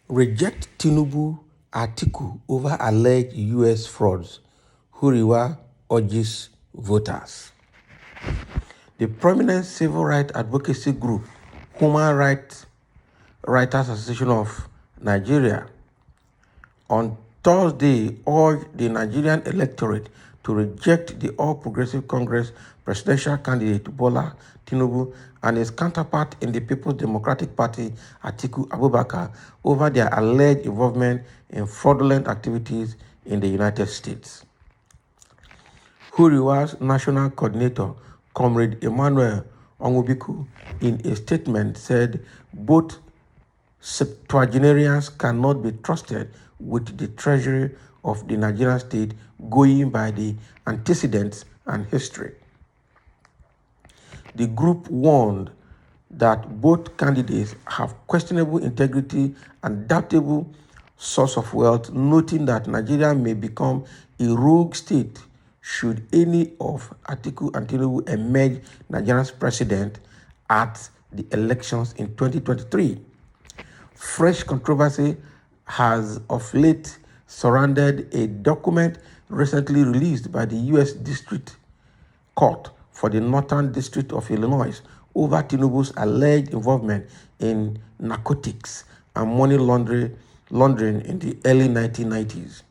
Reject Tinubu article over alleged US frauds, Huriwa urges voters. The prominent civil rights advocacy group, Human Rights Writers Association of Nigeria, on Thursday urged the Nigerian electorate to reject the All Progressive Congress presidential candidate Bola Tinubu and his counterpart in the People's Democratic Party, Atiku Abubakar, over their alleged involvement in fraudulent activities in the United States. Huriwa's national coordinator, Comrade Emmanuel Onwubiku, in a statement said both septuagenarians cannot be trusted with the treasury of the Nigerian state going by the antecedents and history. The group warned that both candidates have questionable integrity and doubtable source of wealth, noting that Nigeria may become a rogue state should any of Atiku and Tinubu emerge Nigeria's president at the elections in 2023. Fresh controversy has of late surrounded a document recently released by the U.S. District Court for the Northern District of Illinois over Tinubu's alleged involvement in narcotics and money laundering in the early 1990s.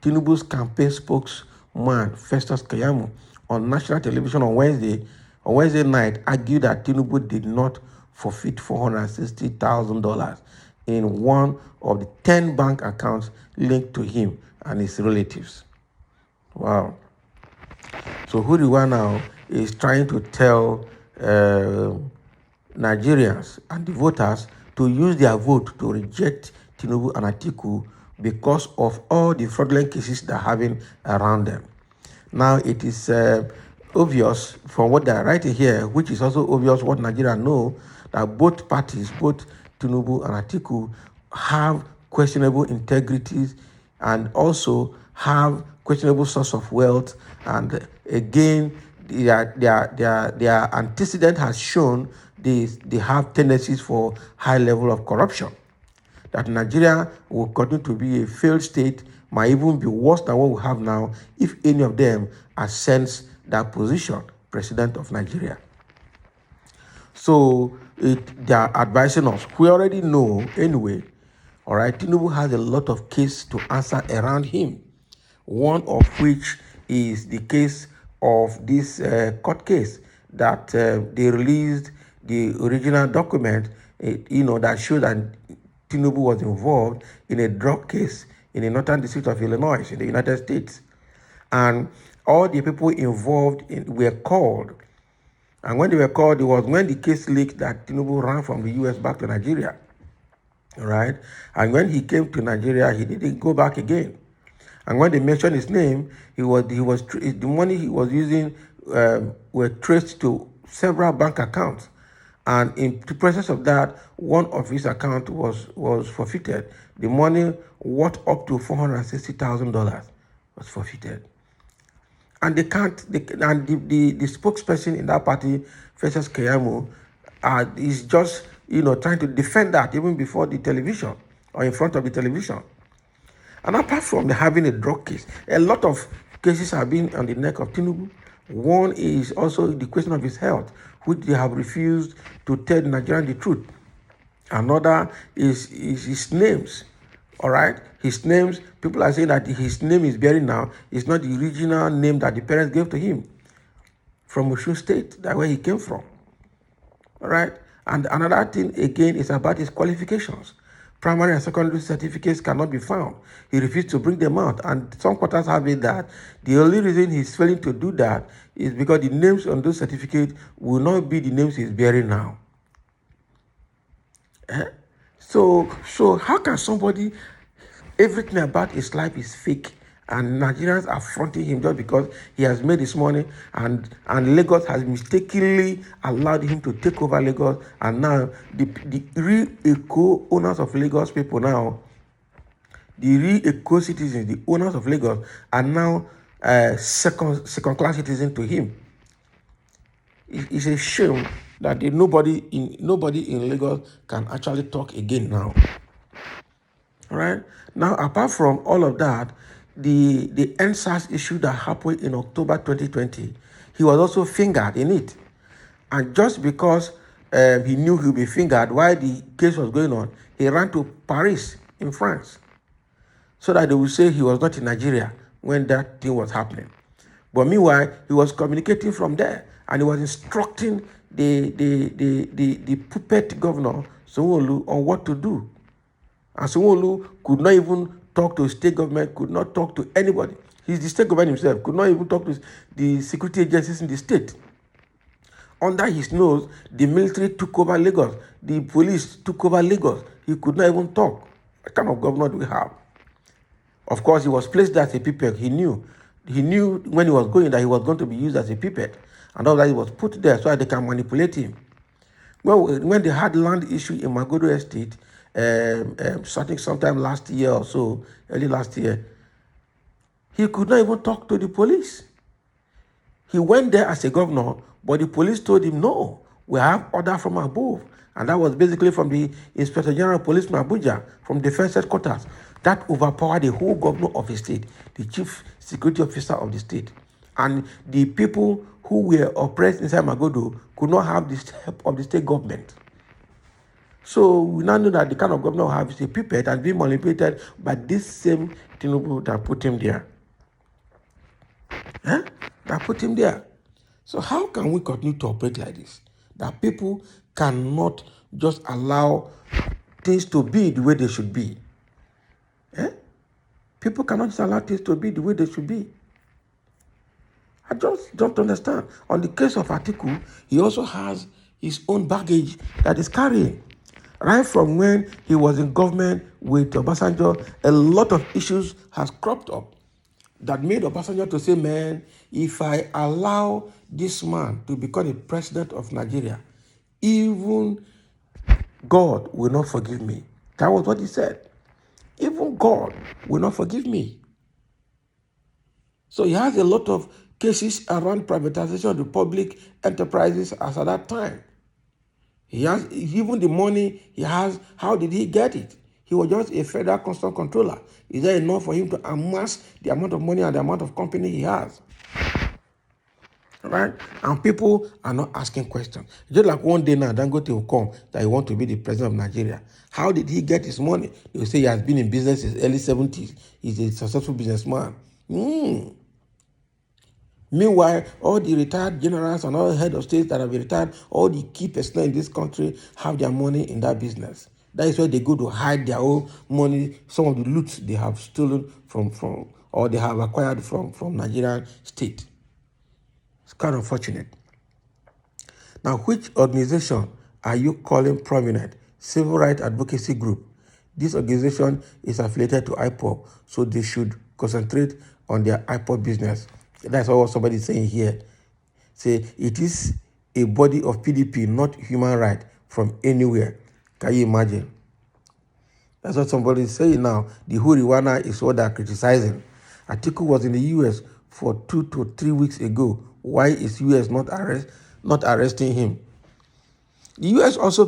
Tinubu's campaign spokesman, Festus Keyamo, on national television on Wednesday night argued that Tinubu did not forfeit $460,000 in one of the 10 bank accounts linked to him and his relatives. Wow. So Huriwa now is trying to tell Nigerians and the voters to use their vote to reject Tinubu and Atiku because of all the fraudulent cases they're having around them. Now it is obvious from what they're writing here, which is also obvious what Nigerians know, that both parties, both Tinubu and Atiku, have questionable integrities and also have questionable source of wealth. And again, their antecedent has shown they have tendencies for high level of corruption. That Nigeria will continue to be a failed state, might even be worse than what we have now if any of them ascends that position, president of Nigeria. So they are advising us. We already know anyway, all right, Tinubu has a lot of cases to answer around him. One of which is the case of this court case that they released the original document, that showed that Tinubu was involved in a drug case in the Northern District of Illinois in the United States. And all the people involved were called. And when they were called, it was when the case leaked that Tinubu ran from the U.S. back to Nigeria. All right? And when he came to Nigeria, he didn't go back again. And when they mentioned his name, the money he was using were traced to several bank accounts. And in the process of that, one of his accounts was forfeited. The money worth up to $460,000 was forfeited. And the spokesperson in that party, Festus Keyamo, is just trying to defend that even before the television or in front of the television. And apart from having a drug case, a lot of cases have been on the neck of Tinubu. One is also the question of his health, which they have refused to tell the Nigerians the truth. Another is his names. All right, his names, people are saying that his name is bearing now is not the original name that the parents gave to him from Osun State, that's where he came from. All right, and another thing again is about his qualifications. Primary and secondary certificates cannot be found. He refused to bring them out, and some quarters have it that the only reason he's failing to do that is because the names on those certificates will not be the names he's bearing now. So how can somebody, everything about his life is fake, and Nigerians are fronting him just because he has made his money, and Lagos has mistakenly allowed him to take over Lagos, and now the real eco owners of Lagos people now, the real eco citizens, the owners of Lagos, are now second class citizens to him. It's a shame that nobody in Lagos can actually talk again now. All right. Now, apart from all of that, the NSAS issue that happened in October 2020, he was also fingered in it. And just because he knew he would be fingered while the case was going on, he ran to Paris in France so that they would say he was not in Nigeria when that thing was happening. But meanwhile, he was communicating from there and he was instructing the puppet governor, Sanwo-Olu, on what to do. And Sanwo-Olu could not even talk to state government, could not talk to anybody. He's the state government himself, could not even talk to the security agencies in the state. Under his nose, the military took over Lagos. The police took over Lagos. He could not even talk. What kind of governor do we have? Of course, he was placed there as a puppet. He knew when he was going that he was going to be used as a puppet. And all that, he was put there so that they can manipulate him. Well, when they had land issue in Magodo Estate, starting sometime last year or so, early last year, he could not even talk to the police. He went there as a governor, but the police told him, no, we have order from above. And that was basically from the Inspector General of Police in Abuja, from defense headquarters. That overpowered the whole governor of the state, the chief security officer of the state. And the people who were oppressed inside Magodo could not have the help of the state government. So we now know that the kind of governor we have is a puppet and being manipulated by this same Tinubu that put him there. That put him there. So how can we continue to operate like this? That people cannot just allow things to be the way they should be. People cannot just allow things to be the way they should be. I just don't understand. On the case of Atiku, he also has his own baggage that is carrying. Right from when he was in government with Obasanjo, a lot of issues has cropped up that made Obasanjo to say, man, if I allow this man to become the president of Nigeria, even God will not forgive me. That was what he said. Even God will not forgive me. So he has a lot of cases around privatization of the public enterprises as at that time. He has even the money he has. How did he get it? He was just a federal constant controller. Is there enough for him to amass the amount of money and the amount of company he has? Right? And people are not asking questions. Just like one day now, Dangote will come that he wants to be the president of Nigeria. How did he get his money? They will say he has been in business since early 70s. He's a successful businessman. Meanwhile, all the retired generals and all the head of states that have retired, all the key personnel in this country have their money in that business. That is where they go to hide their own money, some of the loot they have stolen from or they have acquired from Nigerian state. It's kind of unfortunate. Now, which organization are you calling prominent? Civil rights advocacy group. This organization is affiliated to IPOB, so they should concentrate on their IPOB business. That's what somebody is saying here. Say it is a body of PDP, not human right from anywhere. Can you imagine? That's what somebody is saying now. The Huriwa is what they're criticizing. Atiku was in the US for 2 to 3 weeks ago. Why is US not arresting him? The US is also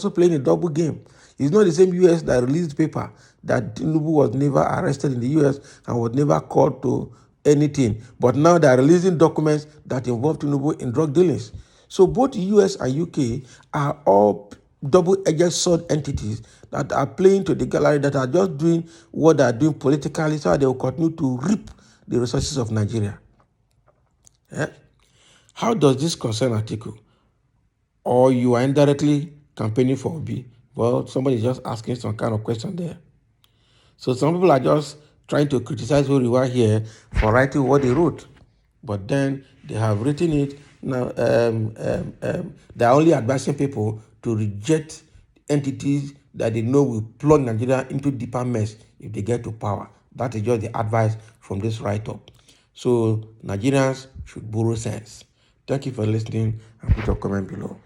playing a double game. It's not the same US that released paper that Tinubu was never arrested in the US and was never called to anything. But now they are releasing documents that involve Tinubu in drug dealings. So both the US and UK are all double-edged sword entities that are playing to the gallery, that are just doing what they are doing politically so that they will continue to reap the resources of Nigeria. How does this concern Atiku? Or you are indirectly campaigning for Obi? Well, somebody is just asking some kind of question there. So some people are just trying to criticize Huriwa here for writing what they wrote. But then they have written it. Now, they are only advising people to reject entities that they know will plunge Nigeria into deeper mess if they get to power. That is just the advice from this write-up. So Nigerians should borrow sense. Thank you for listening and put your comment below.